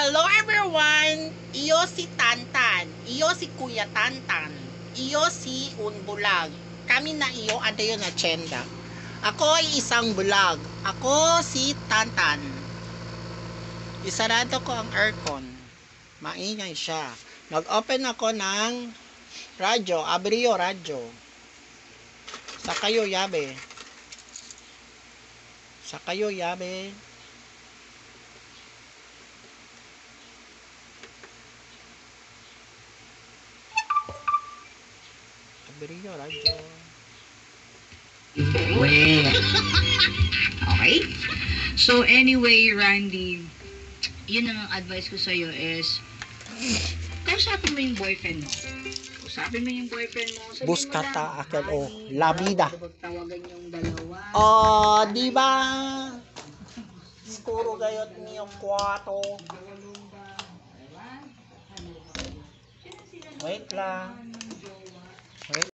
Hello everyone! Iyo si Tantan. Iyo si Kuya Tantan. Iyo si Unbulag. Kami na iyo adayo na Chenda. Ako ay isang bulag. Ako si Tantan. Isarado ko ang aircon. Maingay siya. Nag-open ako ng radyo. Abriyo radyo. Sa kayo yabe. Sa kayo yabe. Abriyo radyo. Okay? So anyway, Randy, yun ang advice ko sa'yo is, kausapin mo yung boyfriend mo. Kausapin mo yung boyfriend mo. Sabihin mo Buskata lang, akel o "Honey, labida." tawagan yung dalawa. Oh, di ba? Puro gayot niyo kwato. Wait lang.